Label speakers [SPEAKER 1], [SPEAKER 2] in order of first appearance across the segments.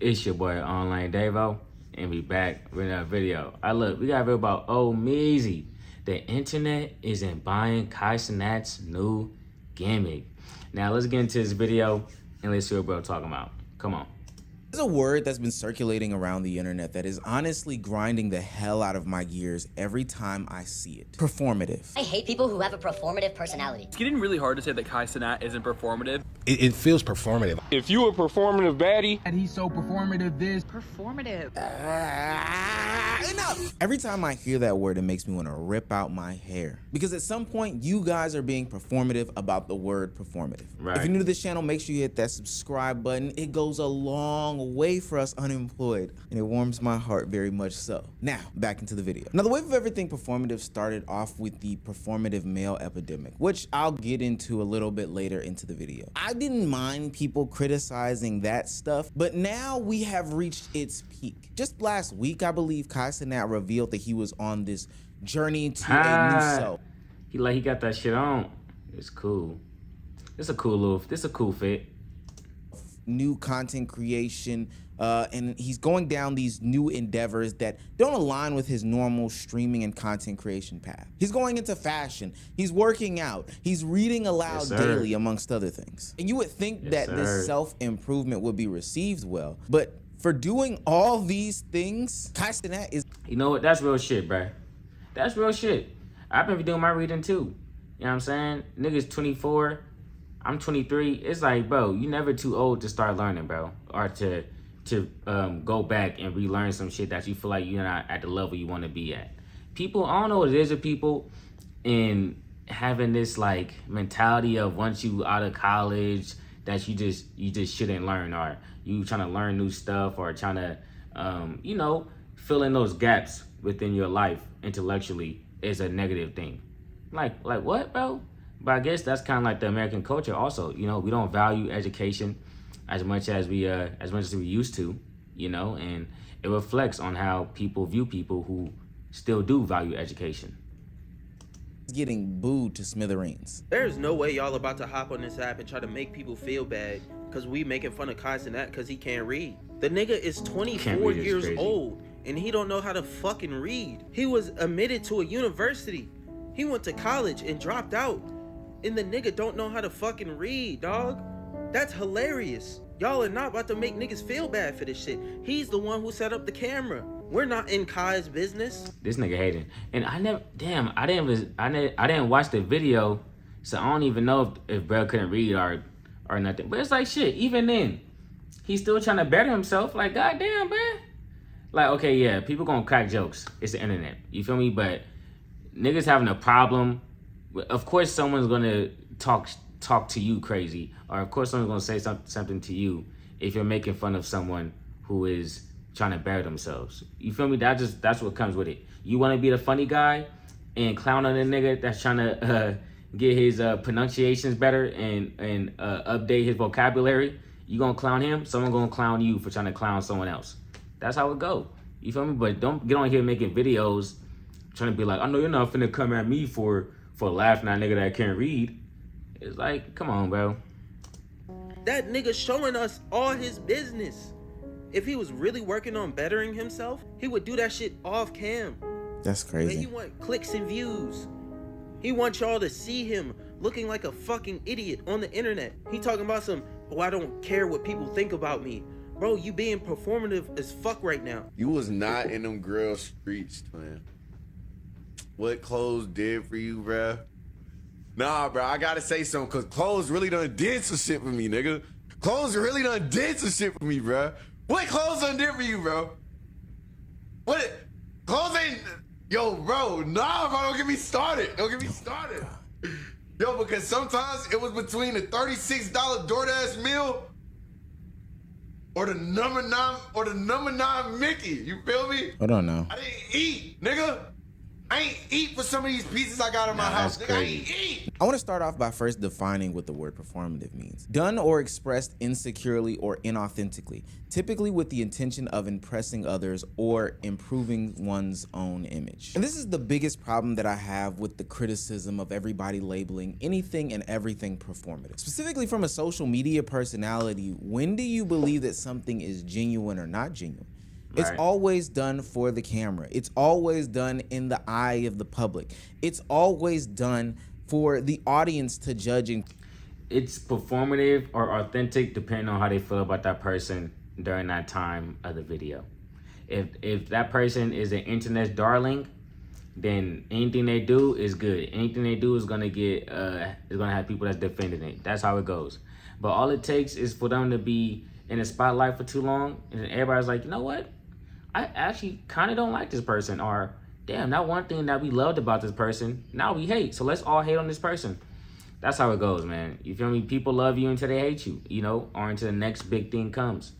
[SPEAKER 1] It's your boy Online Davo, and we back with another video. Look, we got a video about Meezy. The internet isn't buying Kai Cenat's new gimmick. Now let's get into this video and let's see what we're talking about. Come on.
[SPEAKER 2] There's a word that's been circulating around the internet that is honestly grinding the hell out of my gears every time I see it. Performative.
[SPEAKER 3] I hate people who have a performative personality.
[SPEAKER 4] It's getting really hard to say that Kai Cenat isn't performative.
[SPEAKER 5] It feels performative.
[SPEAKER 6] If you a performative baddie,
[SPEAKER 7] and he's so performative, this
[SPEAKER 8] performative.
[SPEAKER 2] Enough! Every time I hear that word, it makes me want to rip out my hair. Because at some point, you guys are being performative about the word performative.
[SPEAKER 1] Right.
[SPEAKER 2] If you're new to this channel, make sure you hit that subscribe button. It goes a long way for us unemployed, and it warms my heart very much so. Now, back into the video. Now, the wave of everything performative started off with the performative male epidemic, which I'll get into a little bit later into the video. I didn't mind people criticizing that stuff, but now we have reached its peak. Just last week, I believe Kai Cenat revealed that he was on this journey to a new self.
[SPEAKER 1] He got that shit on. It's cool. This a cool fit.
[SPEAKER 2] New content creation, and he's going down these new endeavors that don't align with his normal streaming and content creation path. He's going into fashion, he's working out, he's reading aloud daily, amongst other things. And you would think that this self-improvement would be received well, but for doing all these things, Kai Cenat is...
[SPEAKER 1] You know what? That's real shit, bruh. That's real shit. I've been doing my reading too. You know what I'm saying? Niggas 24. I'm 23. It's like, bro, you never too old to start learning, bro, or to go back and relearn some shit that you feel like you're not at the level you want to be at. People, I don't know what it is with people in having this like mentality of once you out of college that you just shouldn't learn, or you trying to learn new stuff, or trying to you know, fill in those gaps within your life intellectually is a negative thing. Like what, bro? But I guess that's kind of like the American culture also. You know, we don't value education as much as we used to, you know, and it reflects on how people view people who still do value education.
[SPEAKER 2] Getting booed to smithereens.
[SPEAKER 9] There's no way y'all about to hop on this app and try to make people feel bad because we making fun of Kai Cenat because he can't read. The nigga is 24 years old and he don't know how to fucking read. He was admitted to a university. He went to college and dropped out. And the nigga don't know how to fucking read, dog. That's hilarious. Y'all are not about to make niggas feel bad for this shit. He's the one who set up the camera. We're not in Kai's business.
[SPEAKER 1] This nigga hating. And I didn't watch the video, so I don't even know if bro couldn't read or nothing. But it's like shit, even then, he's still trying to better himself. Like, goddamn, man. Like, okay, yeah, people gonna crack jokes. It's the internet. You feel me? But niggas having a problem. Of course, someone's gonna talk to you crazy, or of course, someone's gonna say something to you if you're making fun of someone who is trying to better themselves. You feel me? That's what comes with it. You want to be the funny guy and clown on a nigga that's trying to get his pronunciations better and update his vocabulary. You gonna clown him? Someone gonna clown you for trying to clown someone else. That's how it go. You feel me? But don't get on here making videos trying to be like, I know you're not finna come at me for laughing at a nigga that can't read. It's like, come on, bro.
[SPEAKER 9] That nigga showing us all his business. If he was really working on bettering himself, he would do that shit off cam.
[SPEAKER 2] That's crazy.
[SPEAKER 9] He want clicks and views. He wants y'all to see him looking like a fucking idiot on the internet. He talking about some, oh, I don't care what people think about me. Bro, you being performative as fuck right now.
[SPEAKER 10] You was not in them girl streets, man. What clothes did for you, bruh? Nah, bro, I gotta say something, cause clothes really done did some shit for me, nigga. Clothes really done did some shit for me, bruh. What clothes done did for you, bro? What? Clothes ain't... Yo, bro, nah, bro, don't get me started. Don't get me started. Yo, because sometimes it was between the $36 DoorDash meal or the number 9 Mickey. You feel me?
[SPEAKER 2] I don't know.
[SPEAKER 10] I didn't eat, nigga. I ain't eat for some of these pieces I got in my house. Nigga, I ain't eat.
[SPEAKER 2] I want to start off by first defining what the word performative means. Done or expressed insecurely or inauthentically, typically with the intention of impressing others or improving one's own image. And this is the biggest problem that I have with the criticism of everybody labeling anything and everything performative. Specifically from a social media personality, when do you believe that something is genuine or not genuine? It's always done for the camera. It's always done in the eye of the public. It's always done for the audience to judge.
[SPEAKER 1] It's performative or authentic depending on how they feel about that person during that time of the video. If that person is an internet darling, then anything they do is good. Anything they do is gonna have people that's defending it. That's how it goes. But all it takes is for them to be in the spotlight for too long, and everybody's like, you know what? I actually kind of don't like this person, or damn, that one thing that we loved about this person, now we hate. So let's all hate on this person. That's how it goes, man. You feel me? People love you until they hate you, you know, or until the next big thing comes.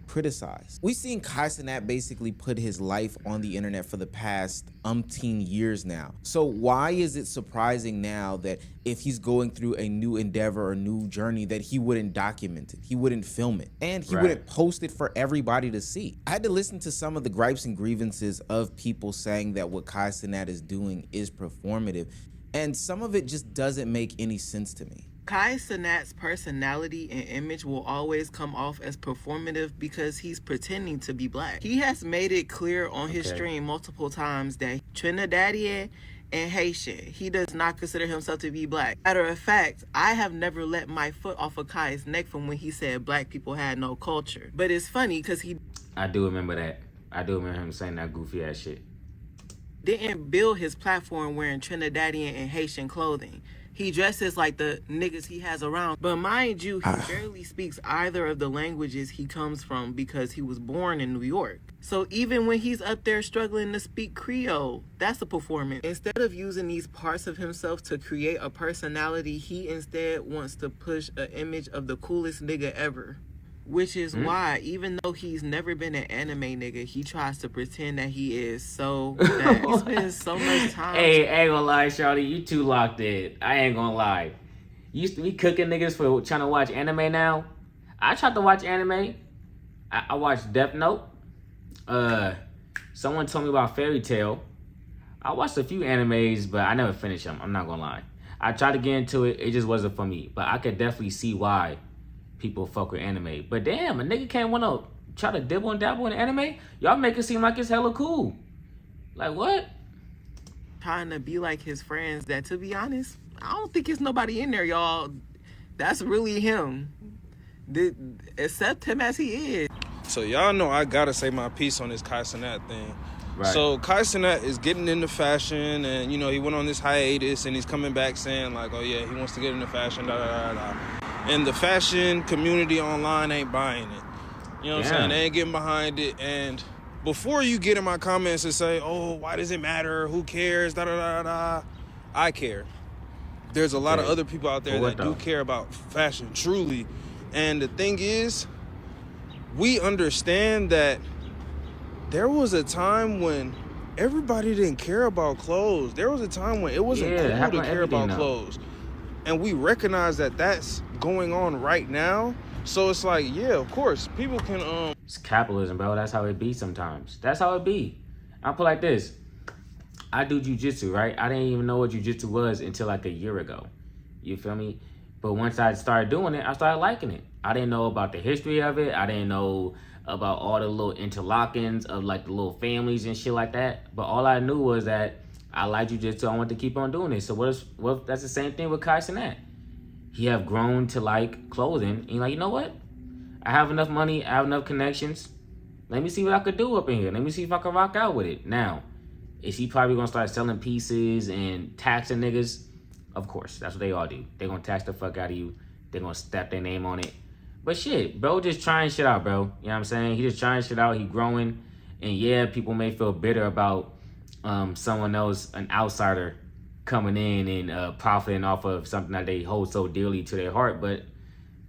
[SPEAKER 2] Criticized. We've seen Cenat basically put his life on the internet for the past umpteen years now. So why is it surprising now that if he's going through a new endeavor or new journey that he wouldn't document it, he wouldn't film it, and he wouldn't post it for everybody to see? I had to listen to some of the gripes and grievances of people saying that what Cenat is doing is performative, and some of it just doesn't make any sense to me.
[SPEAKER 5] Cenat's personality and image will always come off as performative because he's pretending to be black. He has made it clear on his stream multiple times that Trinidadian and Haitian. He does not consider himself to be black. Matter of fact, I have never let my foot off of Kai's neck from when he said black people had no culture. But it's funny because
[SPEAKER 1] I do remember that. I do remember him saying that goofy ass shit.
[SPEAKER 5] Didn't build his platform wearing Trinidadian and Haitian clothing. He dresses like the niggas he has around. But mind you, he barely speaks either of the languages he comes from because he was born in New York. So even when he's up there struggling to speak Creole, that's a performance. Instead of using these parts of himself to create a personality, he instead wants to push an image of the coolest nigga ever. Which is why, even though he's never been an anime nigga, he tries to pretend that he is so that he spends so much time.
[SPEAKER 1] Hey, I ain't gonna lie, Shawty, you too locked in. I ain't gonna lie. Used to be cooking niggas for trying to watch anime now. I tried to watch anime. I watched Death Note. Someone told me about Fairy Tail. I watched a few animes, but I never finished them. I'm not gonna lie. I tried to get into it. It just wasn't for me. But I could definitely see why people fuck with anime. But damn, a nigga can't wanna try to dibble and dabble in anime? Y'all make it seem like it's hella cool. Like what?
[SPEAKER 5] Trying to be like his friends that, to be honest, I don't think it's nobody in there, y'all. That's really him. Accept him as he is.
[SPEAKER 6] So y'all know I gotta say my piece on this Cenat thing.
[SPEAKER 1] Right.
[SPEAKER 6] So Cenat is getting into fashion, and you know he went on this hiatus, and he's coming back saying like, oh yeah, he wants to get into fashion, da da da da. And the fashion community online ain't buying it. You know what I'm saying? They ain't getting behind it. And before you get in my comments and say, oh, why does it matter? Who cares? Da da da da. I care. There's a lot of other people out there that do care about fashion, truly. And the thing is, we understand that there was a time when everybody didn't care about clothes. There was a time when it wasn't cool to care about clothes. And we recognize that that's going on right now. So it's like, yeah, of course, people can
[SPEAKER 1] It's capitalism, bro. That's how it be sometimes. That's how it be. I'll put it like this. I do jujitsu, right? I didn't even know what jujitsu was until like a year ago. You feel me? But once I started doing it, I started liking it. I didn't know about the history of it. I didn't know about all the little interlockings of like the little families and shit like that. But all I knew was that I like jujitsu. I want to keep on doing it. So what? That's the same thing with Cenat. He have grown to like clothing. And he's like, you know what? I have enough money. I have enough connections. Let me see what I could do up in here. Let me see if I can rock out with it. Now, is he probably gonna start selling pieces and taxing niggas? Of course, that's what they all do. They're gonna tax the fuck out of you. They're gonna stamp their name on it. But shit, bro, just trying shit out, bro. You know what I'm saying? He just trying shit out. He growing. And yeah, people may feel bitter about someone else, an outsider, coming in and profiting off of something that they hold so dearly to their heart. But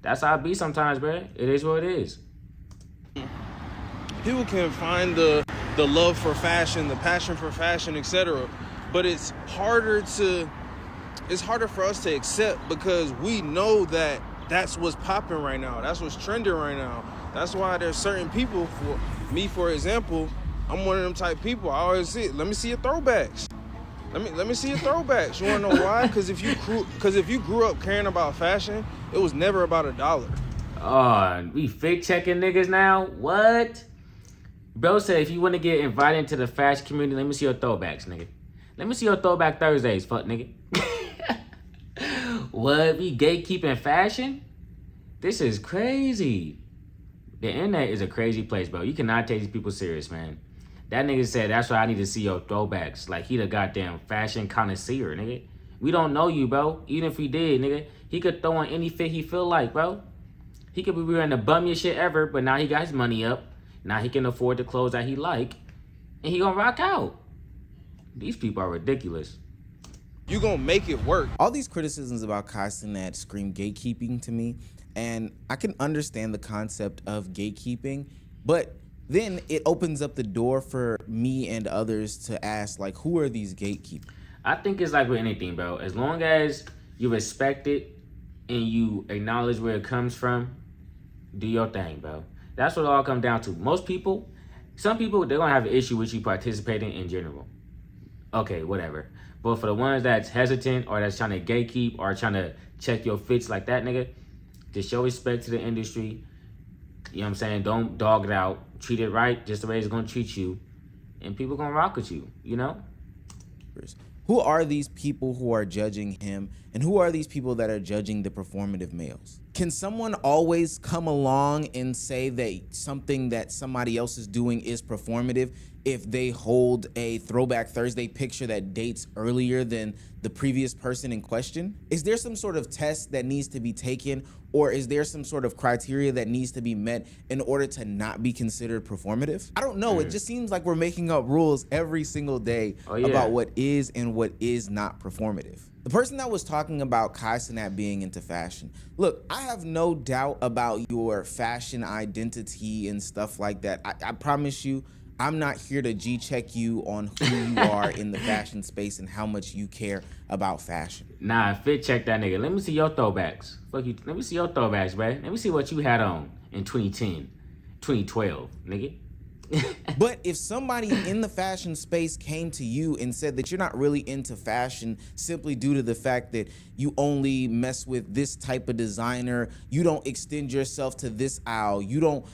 [SPEAKER 1] that's how it be sometimes, bro. It is what it is.
[SPEAKER 6] People can find the the love for fashion, the passion for fashion, etc. But it's harder for us to accept because we know that that's what's popping right now. That's what's trending right now. That's why there's certain people, for me, for example, I'm one of them type people. I always say, let me see your throwbacks. Let me see your throwbacks. You wanna know why? Because if you grew up caring about fashion, it was never about $1.
[SPEAKER 1] Oh, we fake checking niggas now? What? Bro said if you want to get invited into the fashion community, let me see your throwbacks, nigga. Let me see your throwback Thursdays, fuck nigga. What? We gatekeeping fashion? This is crazy. The internet is a crazy place, bro. You cannot take these people serious, man. That nigga said, that's why I need to see your throwbacks. Like, he the goddamn fashion connoisseur, nigga. We don't know you, bro. Even if we did, nigga, he could throw on any fit he feel like, bro. He could be wearing the bummiest shit ever, but now he got his money up. Now he can afford the clothes that he like. And he gonna rock out. These people are ridiculous.
[SPEAKER 6] You gonna make it work.
[SPEAKER 2] All these criticisms about Kai Cenat scream gatekeeping to me, and I can understand the concept of gatekeeping, but then it opens up the door for me and others to ask, like, who are these gatekeepers?
[SPEAKER 1] I think it's like with anything, bro. As long as you respect it and you acknowledge where it comes from, do your thing, bro. That's what it all comes down to. Most people, some people, they're gonna have an issue with you participating in general. Okay, whatever. But for the ones that's hesitant or that's trying to gatekeep or trying to check your fits like that, nigga, just show respect to the industry. You know what I'm saying? Don't dog it out. Treat it right, just the way it's gonna treat you. And people gonna rock with you, you know?
[SPEAKER 2] Who are these people who are judging him, and who are these people that are judging the performative males? Can someone always come along and say that something that somebody else is doing is performative if they hold a Throwback Thursday picture that dates earlier than the previous person in question? Is there some sort of test that needs to be taken, or is there some sort of criteria that needs to be met in order to not be considered performative? I don't know. It just seems like we're making up rules every single day about what is and what is not performative. The person that was talking about Kai Cenat being into fashion, look, I have no doubt about your fashion identity and stuff like that. I promise you, I'm not here to G-check you on who you are in the fashion space and how much you care about fashion.
[SPEAKER 1] Nah, fit check that nigga. Let me see your throwbacks. Fuck you. Let me see your throwbacks, bruh. Let me see what you had on in 2010, 2012, nigga.
[SPEAKER 2] But if somebody in the fashion space came to you and said that you're not really into fashion simply due to the fact that you only mess with this type of designer, you don't extend yourself to this aisle, you don't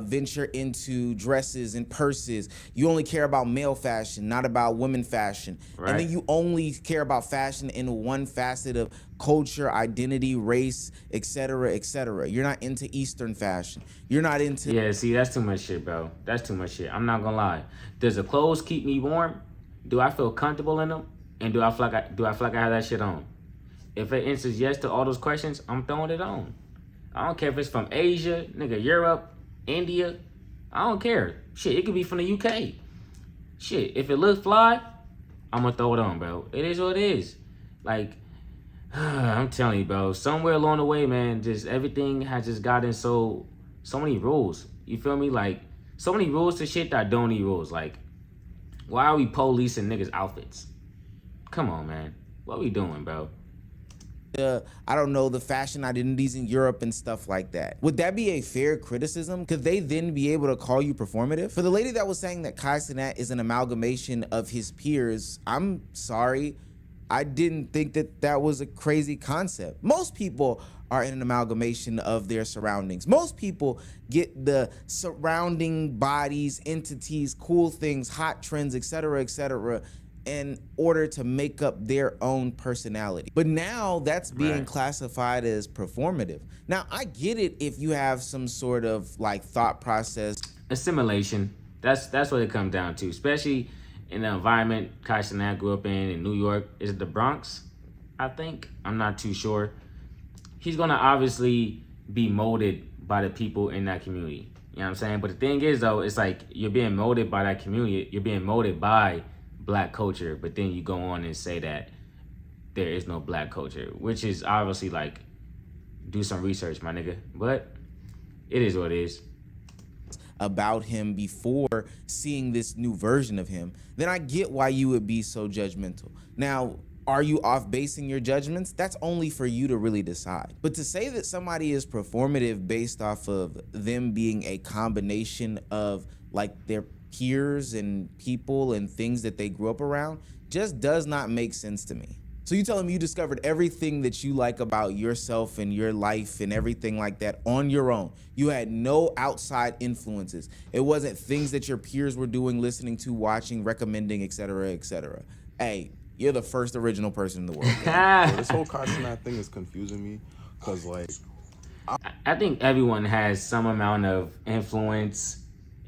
[SPEAKER 2] venture into dresses and purses, you only care about male fashion, not about women fashion, and then you only care about fashion in one facet of culture, identity, race, etc., etc. You're not into Eastern fashion. You're not into...
[SPEAKER 1] Yeah, see, that's too much shit, bro. That's too much shit. I'm not gonna lie. Does the clothes keep me warm? Do I feel comfortable in them? And do I feel like I have that shit on? If it answers yes to all those questions, I'm throwing it on. I don't care if it's from Asia, nigga, Europe, India. I don't care. Shit, it could be from the UK. Shit, if it looks fly, I'm gonna throw it on, bro. It is what it is. Like, I'm telling you, bro, somewhere along the way, man, just everything has just gotten so many rules. You feel me? Like, so many rules to shit that don't need rules. Like, why are we policing niggas' outfits? Come on, man. What we doing, bro?
[SPEAKER 2] I don't know, the fashion identities in Europe and stuff like that. Would that be a fair criticism? Could they then be able to call you performative? For the lady that was saying that Kai Cenat is an amalgamation of his peers, I'm sorry. I didn't think that that was a crazy concept. Most people are in an amalgamation of their surroundings. Most people get the surrounding bodies, entities, cool things, hot trends, etc., in order to make up their own personality. But now that's being classified as performative. Now, I get it if you have some sort of like thought process.
[SPEAKER 1] Assimilation. That's what it comes down to, especially in the environment Kai Cenat grew up in New York. Is it the Bronx? I think. I'm not too sure. He's gonna obviously be molded by the people in that community. You know what I'm saying? But the thing is, though, it's like you're being molded by that community. You're being molded by Black culture, but then you go on and say that there is no Black culture, which is obviously like, do some research, my nigga. But it is what it is.
[SPEAKER 2] about him before seeing this new version of him, then I get why you would be so judgmental. Now, are you off basing your judgments? That's only for you to really decide. But to say that somebody is performative based off of them being a combination of like their peers and people and things that they grew up around just does not make sense to me. So you telling me you discovered everything that you like about yourself and your life and everything like that on your own. You had no outside influences. It wasn't things that your peers were doing, listening to, watching, recommending, etc., etc. Hey, you're the first original person in the world.
[SPEAKER 8] Bro, this whole Cenat thing is confusing me because, like,
[SPEAKER 1] I think everyone has some amount of influence,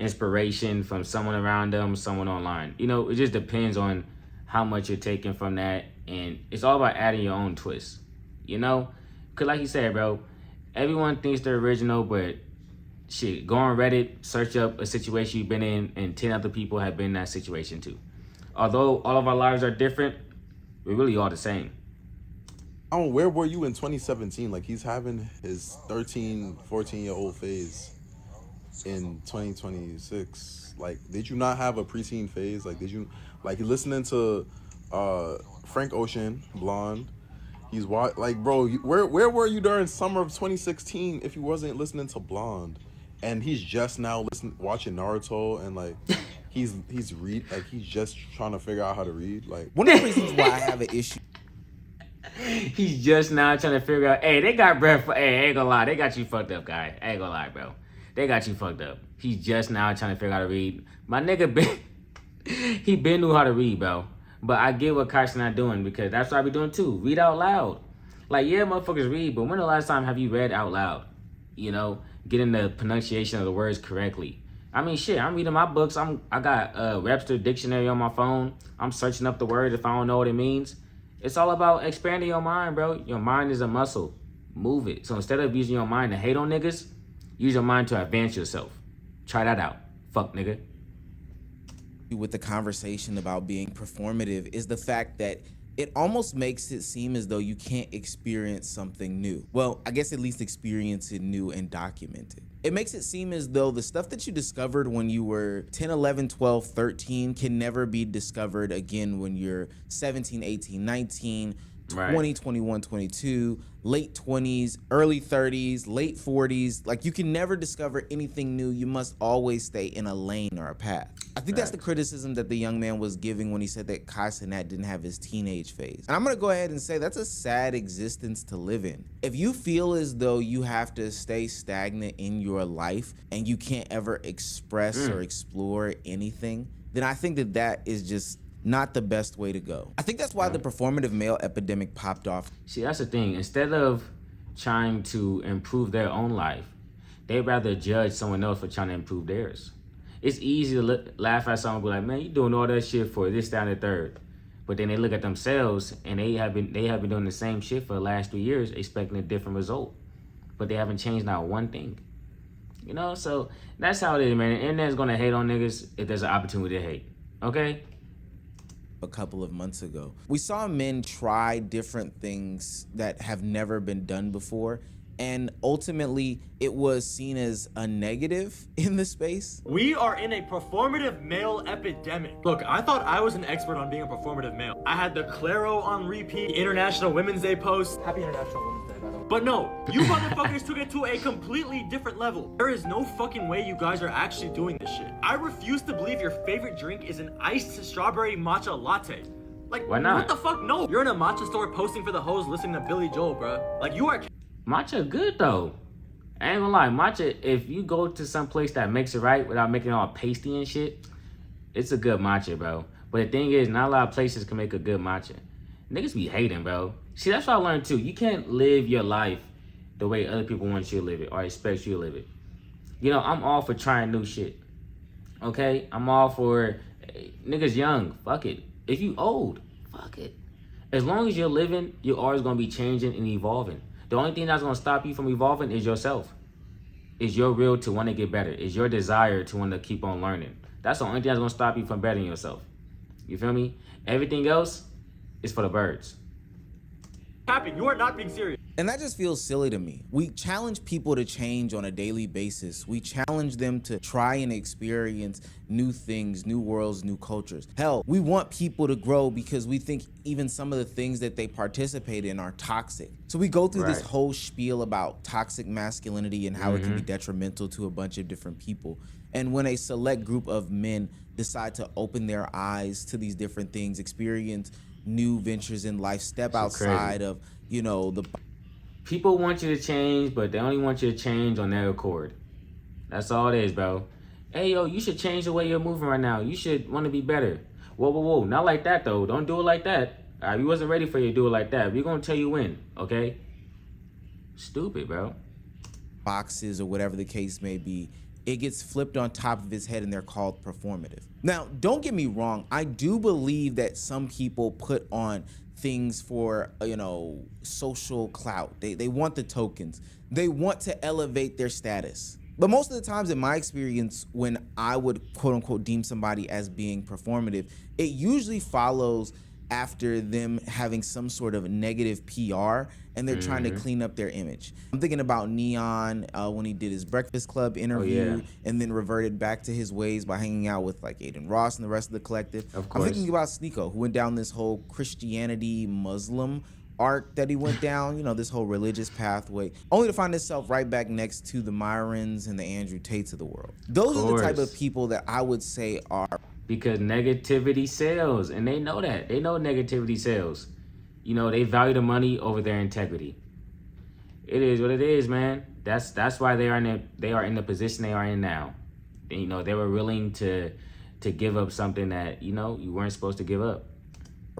[SPEAKER 1] inspiration from someone around them, someone online. You know, it just depends on how much you're taking from that, and it's all about adding your own twist. You know, because like you said, bro, everyone thinks they're original, but shit, go on Reddit, search up a situation you've been in, and 10 other people have been in that situation too. Although all of our lives are different, we're really all the same.
[SPEAKER 8] where were you in 2017? Like, he's having his 13, 14-year-old phase in 2026. Like, did you not have a preteen phase? Like, did you, like, you're listening to Frank Ocean, Blonde. He's like, bro, where were you during summer of 2016 if you wasn't listening to Blonde? And he's just now watching Naruto, and like he's just trying to figure out how to read. Like,
[SPEAKER 2] one of the reasons why I have an issue.
[SPEAKER 1] He's just now trying to figure out, hey, they got breath for, hey, I ain't gonna lie, they got you fucked up, guy. I ain't gonna lie, bro. They got you fucked up. He's just now trying to figure out how to read. My nigga he been knew how to read, bro. But I get what Kai's not doing, because that's what I be doing too. Read out loud. Like, yeah, motherfuckers read, but when the last time have you read out loud? You know, getting the pronunciation of the words correctly. I mean, shit, I'm reading my books. I got Webster Dictionary on my phone. I'm searching up the word if I don't know what it means. It's all about expanding your mind, bro. Your mind is a muscle. Move it. So instead of using your mind to hate on niggas, use your mind to advance yourself. Try that out. Fuck, nigga.
[SPEAKER 2] With the conversation about being performative is the fact that it almost makes it seem as though you can't experience something new. Well, I guess at least experience it new and document it. It makes it seem as though the stuff that you discovered when you were 10, 11, 12, 13 can never be discovered again when you're 17, 18, 19, 20, right. 21, 22, late 20s, early 30s, late 40s. Like, you can never discover anything new. You must always stay in a lane or a path. I think that's the criticism that the young man was giving when he said that Cenat didn't have his teenage phase. And I'm gonna go ahead and say that's a sad existence to live in. If you feel as though you have to stay stagnant in your life and you can't ever express or explore anything, then I think that that is just not the best way to go. I think that's why the performative male epidemic popped off.
[SPEAKER 1] See, that's the thing. Instead of trying to improve their own life, they'd rather judge someone else for trying to improve theirs. It's easy to laugh at someone and be like, man, you doing all that shit for this, that, and the third. But then they look at themselves and they have been doing the same shit for the last 3 years, expecting a different result. But they haven't changed not one thing. You know, so that's how it is, man. The internet's gonna hate on niggas if there's an opportunity to hate. Okay?
[SPEAKER 2] A couple of months ago, we saw men try different things that have never been done before, and ultimately it was seen as a negative in the space.
[SPEAKER 11] We are in a performative male epidemic. Look, I thought I was an expert on being a performative male. I had the Claro on repeat, International Women's Day post. Happy International Women's Day, by the way. But no, you motherfuckers took it to a completely different level. There is no fucking way you guys are actually doing this shit. I refuse to believe your favorite drink is an iced strawberry matcha latte. Like,
[SPEAKER 1] why not?
[SPEAKER 11] What the fuck? No. You're in a matcha store posting for the hoes listening to Billy Joel, bro. Like, you are...
[SPEAKER 1] Matcha good though. I ain't gonna lie, matcha, if you go to some place that makes it right without making it all pasty and shit, it's a good matcha, bro. But the thing is, not a lot of places can make a good matcha. Niggas be hating, bro. See, that's what I learned too. You can't live your life the way other people want you to live it or expect you to live it. You know, I'm all for trying new shit. Okay? I'm all for niggas young, fuck it. If you old, fuck it. As long as you're living, you're always gonna be changing and evolving. The only thing that's gonna stop you from evolving is yourself. Is your will to want to get better. Is your desire to want to keep on learning. That's the only thing that's gonna stop you from bettering yourself. You feel me? Everything else is for the birds.
[SPEAKER 11] Happy, you are not being serious.
[SPEAKER 2] And that just feels silly to me. We challenge people to change on a daily basis. We challenge them to try and experience new things, new worlds, new cultures. Hell, we want people to grow because we think even some of the things that they participate in are toxic. So we go through this whole spiel about toxic masculinity and how it can be detrimental to a bunch of different people. And when a select group of men decide to open their eyes to these different things, experience new ventures in life, step outside of, you know, the...
[SPEAKER 1] People want you to change, but they only want you to change on their accord. That's all it is, bro. Hey, yo, you should change the way you're moving right now. You should want to be better. Whoa, whoa, whoa. Not like that, though. Don't do it like that. All right, we wasn't ready for you to do it like that. We're going to tell you when, okay? Stupid, bro.
[SPEAKER 2] Boxes or whatever the case may be, it gets flipped on top of his head and they're called performative. Now, don't get me wrong. I do believe that some people put on things for, you know, social clout. They want the tokens. They want to elevate their status. But most of the times in my experience, when I would quote unquote deem somebody as being performative, it usually follows after them having some sort of negative PR and they're trying to clean up their image. I'm thinking about Neon when he did his Breakfast Club interview and then reverted back to his ways by hanging out with like Aiden Ross and the rest of the collective.
[SPEAKER 1] Of course.
[SPEAKER 2] I'm thinking about Sneeko, who went down this whole Christianity Muslim arc that he went down, you know, this whole religious pathway, only to find himself right back next to the Myrons and the Andrew Tates of the world. Those are the type of people that I would say are...
[SPEAKER 1] Because negativity sells, and they know that. They know negativity sells. You know, they value the money over their integrity. It is what it is, man. That's why they are in the position they are in now. And, you know, they were willing to give up something that, you know, you weren't supposed to give up.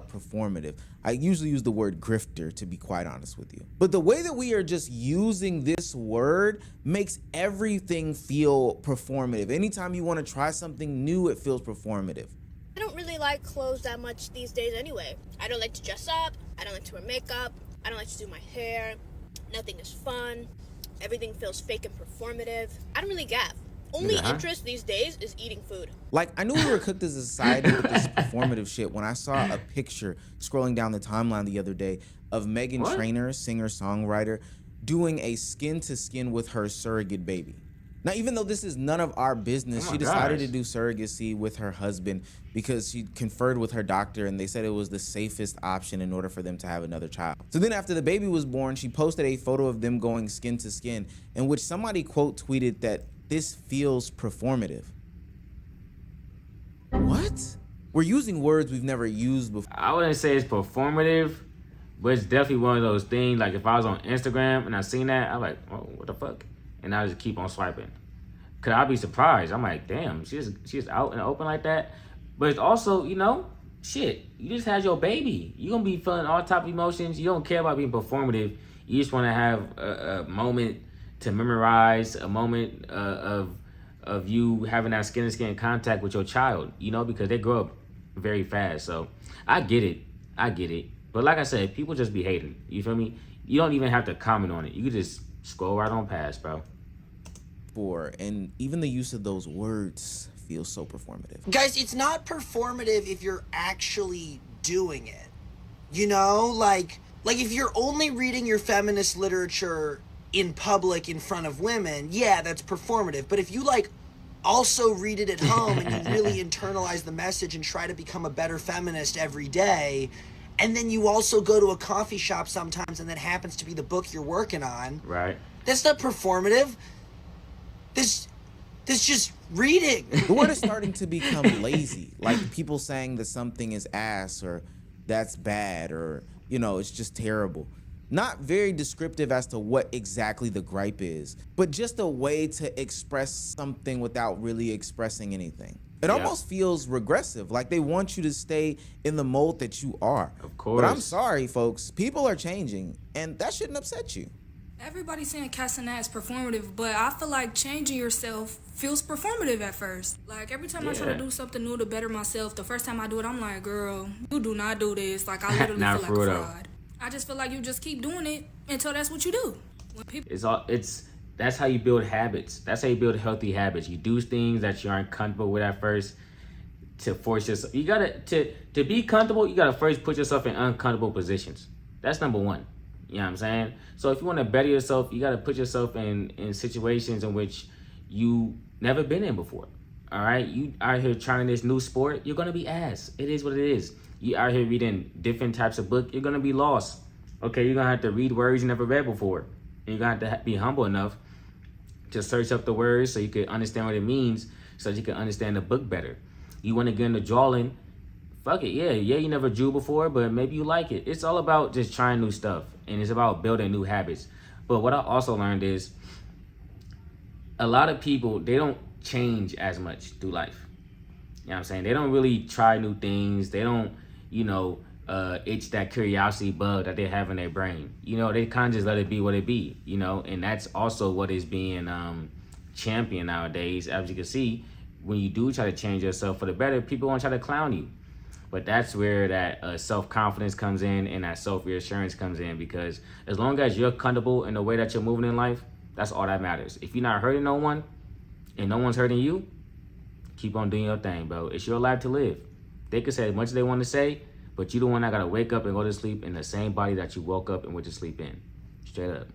[SPEAKER 2] Performative. I usually use the word grifter, to be quite honest with you. But the way that we are just using this word makes everything feel performative. Anytime you want to try something new, it feels performative.
[SPEAKER 12] I don't really like clothes that much these days anyway. I don't like to dress up. I don't like to wear makeup. I don't like to do my hair. Nothing is fun. Everything feels fake and performative. I don't really gaff. Only interest these days is eating food.
[SPEAKER 2] Like, I knew we were cooked as a society with this performative shit when I saw a picture scrolling down the timeline the other day of Meghan Trainor, singer-songwriter, doing a skin-to-skin with her surrogate baby. Now, even though this is none of our business, she decided to do surrogacy with her husband because she conferred with her doctor and they said it was the safest option in order for them to have another child. So then after the baby was born, she posted a photo of them going skin to skin in which somebody quote tweeted that this feels performative. What? We're using words we've never used before.
[SPEAKER 1] I wouldn't say it's performative, but it's definitely one of those things. Like if I was on Instagram and I seen that, I'm like, oh, what the fuck? And I just keep on swiping. Cause I'd be surprised. I'm like, damn, she's out and open like that. But it's also, you know, shit, you just had your baby. You're gonna be feeling all type of emotions. You don't care about being performative. You just wanna have a moment to memorize, a moment of you having that skin-to-skin contact with your child, you know, because they grow up very fast. So I get it. But like I said, people just be hating, you feel me? You don't even have to comment on it. You can just scroll right on past, bro.
[SPEAKER 2] And even the use of those words feels so performative.
[SPEAKER 13] Guys, it's not performative if you're actually doing it. You know, like if you're only reading your feminist literature in public in front of women, yeah, that's performative. But if you like also read it at home and you really internalize the message and try to become a better feminist every day, and then you also go to a coffee shop sometimes and that happens to be the book you're working on,
[SPEAKER 1] right?
[SPEAKER 13] That's not performative. This just reading.
[SPEAKER 2] The word is starting to become lazy. Like people saying that something is ass or that's bad or, you know, it's just terrible. Not very descriptive as to what exactly the gripe is, but just a way to express something without really expressing anything. It almost feels regressive, like they want you to stay in the mold that you are.
[SPEAKER 1] Of course.
[SPEAKER 2] But I'm sorry, folks. People are changing, and that shouldn't upset you.
[SPEAKER 14] Everybody's saying Cenat is performative, but I feel like changing yourself feels performative at first. Like, every time I try to do something new to better myself, the first time I do it, I'm like, girl, you do not do this. Like, I literally feel like a fraud. I just feel like you just keep doing it until that's what you do. When people...
[SPEAKER 1] That's how you build habits. That's how you build healthy habits. You do things that you aren't comfortable with at first to force yourself. You gotta, to be comfortable, you gotta first put yourself in uncomfortable positions. That's number one. You You know what I'm saying? So if you want to better yourself, you got to put yourself in situations in which you never been in before. All right? You out here trying this new sport, you're going to be ass. It is what it is. You out here reading different types of book, you're going to be lost. Okay, you're going to have to read words you never read before. And you're going to have to be humble enough to search up the words so you can understand what it means, so that you can understand the book better. You want to get into drawing, fuck it, yeah, you never drew before, but maybe you like it. It's all about just trying new stuff, and it's about building new habits. But what I also learned is a lot of people, they don't change as much through life. You know what I'm saying? They don't really try new things. They don't, itch that curiosity bug that they have in their brain. They kind of just let it be what it be, and that's also what is being championed nowadays. As you can see, when you do try to change yourself for the better, people want to try to clown you. But that's where that self-confidence comes in and that self-reassurance comes in, because as long as you're comfortable in the way that you're moving in life, that's all that matters. If you're not hurting no one and no one's hurting you, keep on doing your thing, bro. It's your life to live. They can say as much as they want to say, but you the one that got to wake up and go to sleep in the same body that you woke up and went to sleep in. Straight up.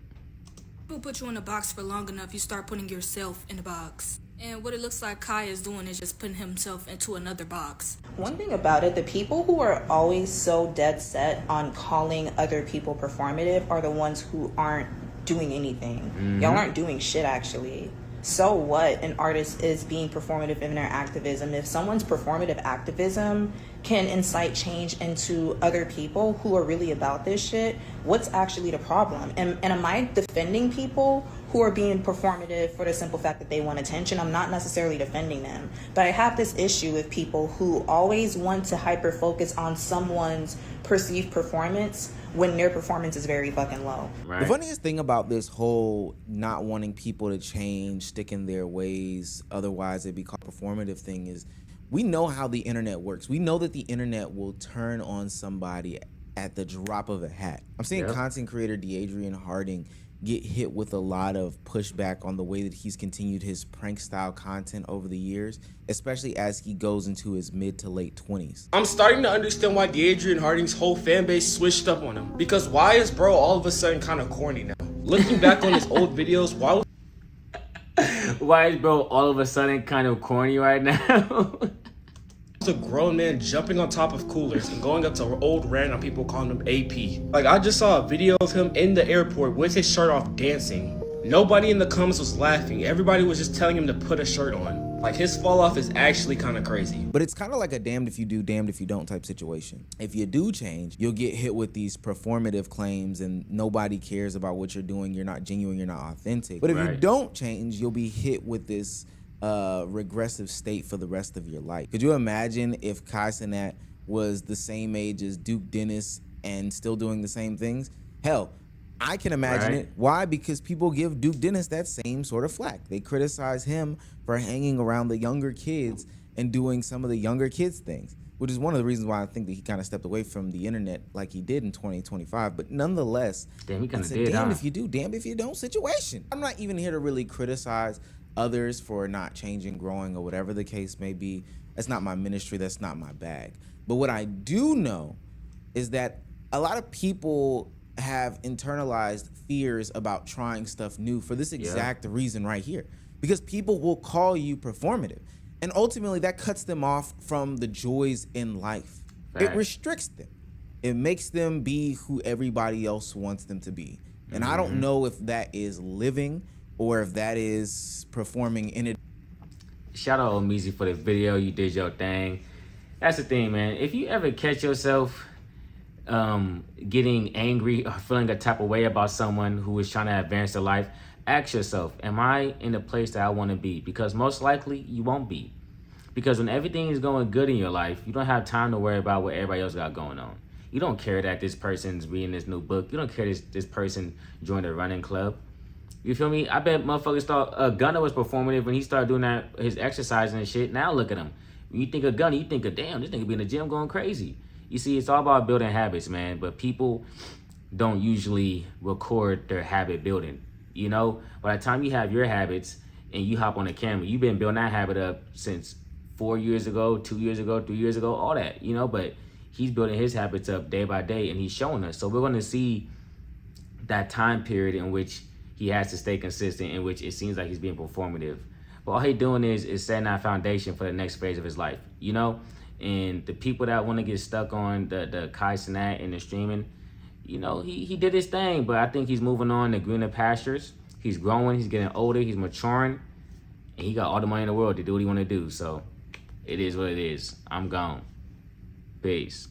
[SPEAKER 14] People put you in a box for long enough, you start putting yourself in a box. And what it looks like Kai is doing is just putting himself into another box.
[SPEAKER 15] One thing about it, the people who are always so dead set on calling other people performative are the ones who aren't doing anything.
[SPEAKER 16] Mm-hmm.
[SPEAKER 15] Y'all aren't doing shit, actually. So what an artist is being performative in their activism. If someone's performative activism can incite change into other people who are really about this shit, what's actually the problem? And am I defending people who are being performative for the simple fact that they want attention? I'm not necessarily defending them, but I have this issue with people who always want to hyper focus on someone's perceived performance when their performance is very fucking low.
[SPEAKER 2] Right. The funniest thing about this whole not wanting people to change, stick in their ways, otherwise it'd be called performative thing, is we know how the internet works. We know that the internet will turn on somebody at the drop of a hat. I'm seeing content creator DeAdrian Harding get hit with a lot of pushback on the way that he's continued his prank style content over the years, especially as he goes into his mid to late 20s.
[SPEAKER 17] I'm starting to understand why DeAdrian Harding's whole fan base switched up on him. Because why is bro all of a sudden kind of corny now? Looking back on his old videos,
[SPEAKER 1] why is bro all of a sudden kind of corny right now?
[SPEAKER 17] A grown man jumping on top of coolers and going up to old random people calling him AP. Like, I just saw a video of him in the airport with his shirt off dancing. Nobody in the comments was laughing. Everybody was just telling him to put a shirt on. Like, his fall off is actually kind of crazy.
[SPEAKER 2] But it's kind of like a damned if you do, damned if you don't type situation. If you do change, you'll get hit with these performative claims and nobody cares about what you're doing. You're not genuine, you're not authentic. But if you don't change, you'll be hit with this regressive state for the rest of your life. Could you imagine if Kai Cenat was the same age as Duke Dennis and still doing the same things? Hell, I can imagine it. Why? Because people give Duke Dennis that same sort of flack. They criticize him for hanging around the younger kids and doing some of the younger kids things, which is one of the reasons why I think that he kind of stepped away from the internet like he did in 2025. But nonetheless,
[SPEAKER 1] damn, he kind
[SPEAKER 2] it's
[SPEAKER 1] of
[SPEAKER 2] a
[SPEAKER 1] did,
[SPEAKER 2] damn if you do, damn if you don't situation. I'm not even here to really criticize others for not changing, growing, or whatever the case may be. That's not my ministry. That's not my bag. But what I do know is that a lot of people have internalized fears about trying stuff new for this exact reason right here. Because people will call you performative. And ultimately, that cuts them off from the joys in life. It restricts them. It makes them be who everybody else wants them to be. And I don't know if that is living or if that is performing in it.
[SPEAKER 1] Shout out Omizi for the video. You did your thing. That's the thing, man. If you ever catch yourself getting angry or feeling a type of way about someone who is trying to advance their life, ask yourself, am I in the place that I want to be? Because most likely you won't be. Because when everything is going good in your life, you don't have time to worry about what everybody else got going on. You don't care that this person's reading this new book. You don't care this person joined a running club. You feel me? I bet motherfuckers thought Gunna was performative when he started doing that, his exercising and shit. Now look at him. When you think of Gunna, you think of, damn, this nigga be in the gym going crazy. You see, it's all about building habits, man. But people don't usually record their habit building. You know, by the time you have your habits and you hop on the camera, you've been building that habit up since 4 years ago, 2 years ago, 3 years ago, all that, you know. But he's building his habits up day by day and he's showing us. So we're going to see that time period in which he has to stay consistent, in which it seems like he's being performative. But all he's doing is setting that foundation for the next phase of his life, you know? And the people that want to get stuck on the Kai Cenat and the streaming, you know, he did his thing, but I think he's moving on to greener pastures. He's growing, he's getting older, he's maturing, and he got all the money in the world to do what he want to do. So it is what it is. I'm gone. Peace.